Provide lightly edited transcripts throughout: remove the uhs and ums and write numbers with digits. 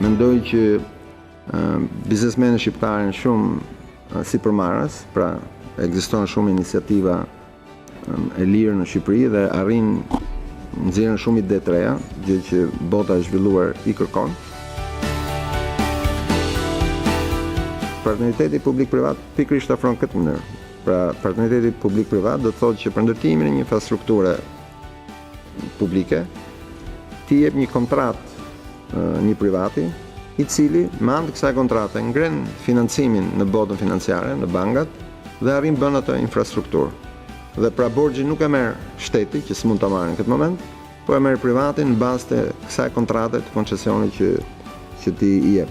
Mendoj që biznesmenët shqiptarë janë shumë sipërmarrës, pra ekziston shumë iniciativa e lirë në Shqipëri dhe nxjerrin shumë ide të reja, gjë që bota e zhvilluar i kërkon. Partneriteti publik-privat pikërisht afron këtë mënyrë. Pra, partneriteti publik-privat do të thotë që për ndërtimin e një infrastrukture publike, ti jep një kontratë një privati, i cili me anë të kësaj kontrate ngren financimin në botën financiare, në bankat, dhe arrin bën atë infrastrukturë. Dhe pra borxhi nuk e merr shteti, që s'mund ta marrë në këtë moment, po e merr privati në bazë të kësaj kontrate të koncesionit që ti i jep.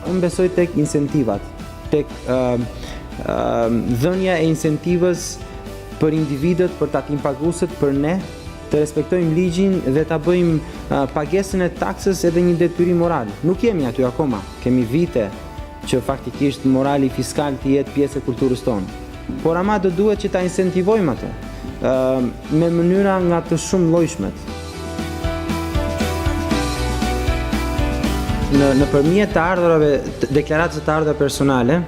Unë besoj tek incentivat, tek dhënia e incentivës për individët, për takim paguesit, për ne, të respektojmë ligjin dhe ta bëjmë pagesën e taksës edhe një detyrim moral. Nuk jemi aty akoma, kemi vite që faktikisht morali fiskal të jetë pjesë e kulturës tonë. Por ama do duhet që ta incentivojmë atë me mënyra nga të shumë llojshmet. Nëpërmjet të ardhurave, deklaratës të ardhurave personale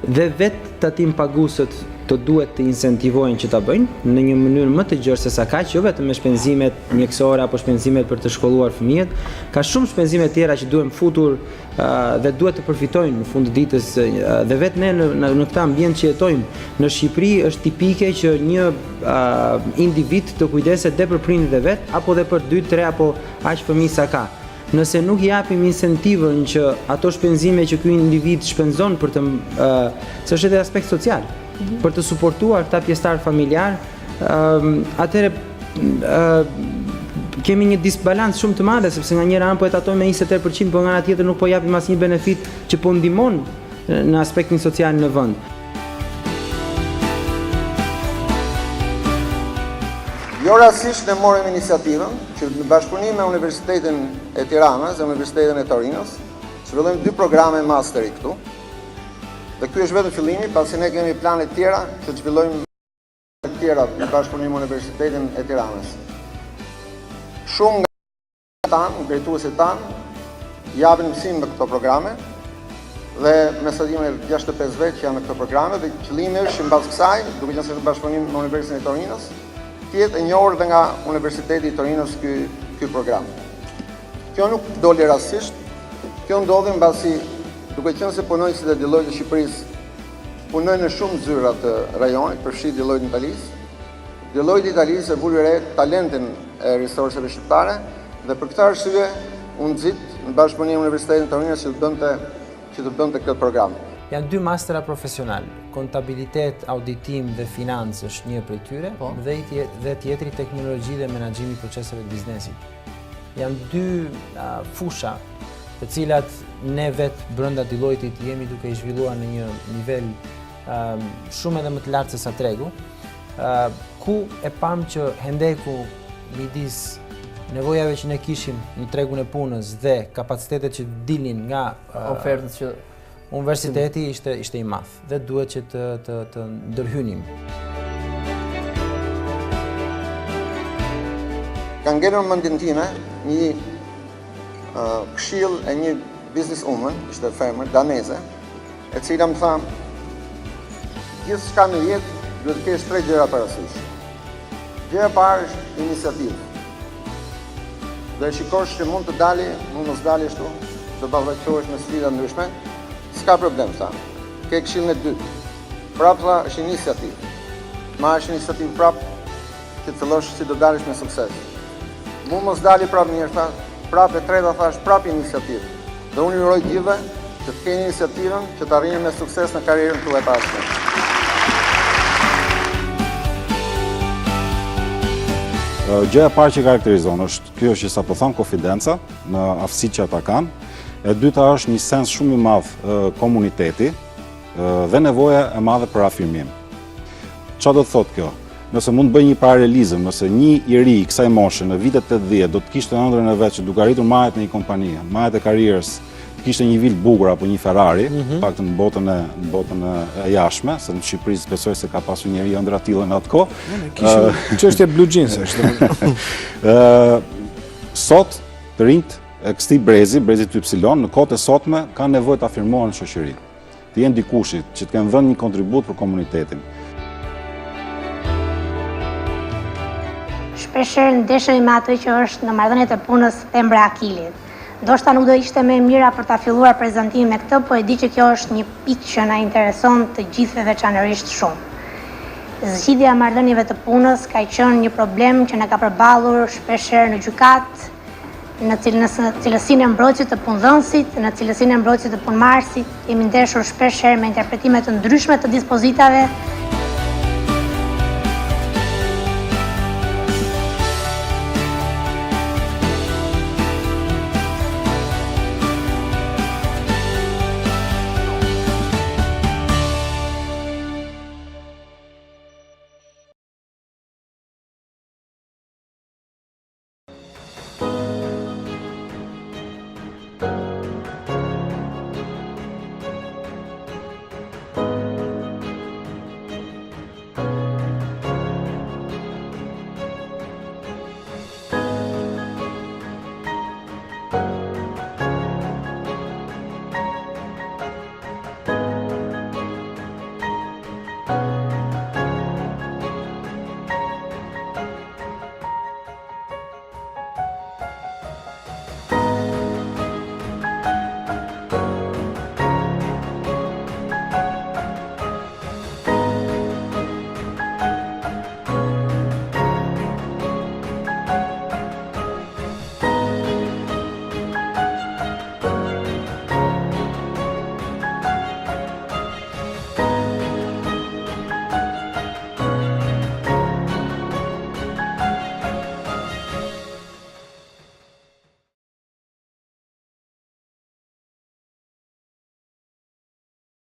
dhe vetë tatim paguesët të duhet të incentivojnë që ta bëjnë në një mënyrë më të gjerë se sa kaq, jo vetëm me shpenzimet mjekësore apo shpenzimet për të shkolluar fëmijët, ka shumë shpenzime tjera që duhen futur dhe duhet të përfitojnë në fund të ditës dhe vetë ne në këtë ambient që jetojmë në Shqipëri është tipike që një individ të kujdeset dhe për prindërit e vet apo dhe për 2, 3 apo aq fëmijë sa ka. Nëse nuk japim incentivën që ato shpenzime që ky individ shpenzon për të se është edhe aspekt social, për të suportuar këta pjesëtar familjar, atëherë kemi një disbalans shumë të madhe, sepse nga njëra anë po hetojmë me 23%, por nga ana tjetër nuk po japim asnjë benefit që po ndihmon në aspektin social në vend. Jo rastisht ne morëm iniciativën që në bashkëpunim me Universitetin e Tiranës dhe Universitetin e Torinos, zhvillojmë 2 programe masteri këtu. Dhe ky është vetëm fillimi, pasi ne kemi plane të tjera që të zhvillojmë të tjera në bashkëpunim me Universitetin e Tiranës. Shumë nga tanë, drejtuesit tanë, japin mësim me këto programe dhe mesatime 65 që janë në këto programe dhe qëllimi është që mbas kësaj, duke qenë se është bashkëpunim me Universitetin e Torinos, tjetë e njohur dhe nga Universiteti i Torinos ky program. Kjo nuk doli rastisht, kjo ndodhi mbasi duke qenë se punonjësit e Deloitte të Shqipërisë punojnë në shumë zyra të rajonit, përfshi Deloitte në Italisë. Deloitte Italisë e vuri re talentin e resurseve shqiptare dhe për këtë arsye u nxit në bashkëpunim me Universitetin e Torinos që të bënte këtë program. Janë 2 mastera profesional, kontabilitet, auditim dhe financë është një prej tyre, dhe tjetri teknologji dhe menaxhimi i proceseve të biznesit. Janë 2 fusha të cilat ne vetë brenda Deloitte-it jemi duke i zhvilluar në një nivel shumë edhe më të lartë se sa tregu, ku e pam që hendeku midis nevojave që ne kishim në tregun e punës dhe kapacitetet që dilnin nga ofertët që universiteti ishte i madh dhe duhet që të ndërhynim. Ka ngelur mendjen time një këshill e një business woman, ishte femër daneze, e cila më tha, gjithçka në jetë duhet të kesh 3 gjëra parasysh. Gjëja e parë është iniciativë. Do e shikosh që mund të dali, mund mos dali ashtu, do ballafaqohesh me sfida ndryshme. S'ka problem, tha. Ke këshillën e dytë. Prap tha, është iniciativë. Marrësh iniciativë prap që të fillosh si do dalësh me sukses. Mund mos dali prap mirë, tha. Prap e treta thash, prap iniciativë. Dhe unë uroj gjithëve që të keni iniciativën që të arrini me sukses në karrierën tuaj pas. Gjëja e parë që karakterizon është kjo që sapo tham konfidenca në aftësitë që ata kanë. E dyta është një sens shumë i madh komuniteti dhe nevoja e madhe për afirmim. Çfarë do të thotë kjo? Nëse mund të bëj një paralelizëm, nëse një i ri i kësaj moshe në vitet 80 do të kishte ëndrrën e vet që duke arritur majet në një kompani, majet e karrierës, kishte një vilë bukur apo një Ferrari, paktën në botën e jashtme, se në Shqipëri besoj se ka pasur njëri ëndra të tilla në atë kohë. Kishte çështje blue jeans është. Sot të rinjt e këtij brezi Y, në kohët e sotme kanë nevojë të afirmohen në shoqëri. Të jenë dikush që të kenë dhënë një kontribut për komunitetin. Shpeshherë ndeshemi me atë që është në marrëdhëniet e punës thembra e akilit. Ndoshta nuk do ishte më e mira për ta filluar prezantimin me këtë, po e di që kjo është një pikë që na intereson të gjithëve veçanërisht shumë. Zgjidhja e marrëdhënieve të punës ka qenë një problem që na ka përballur shpeshherë në gjykatë, në cilësinë e mbrojtësit të punëdhënësit, në cilësinë e mbrojtësit të punëmarrësit, kemi ndeshur shpeshherë me interpretime të ndryshme të dispozitave.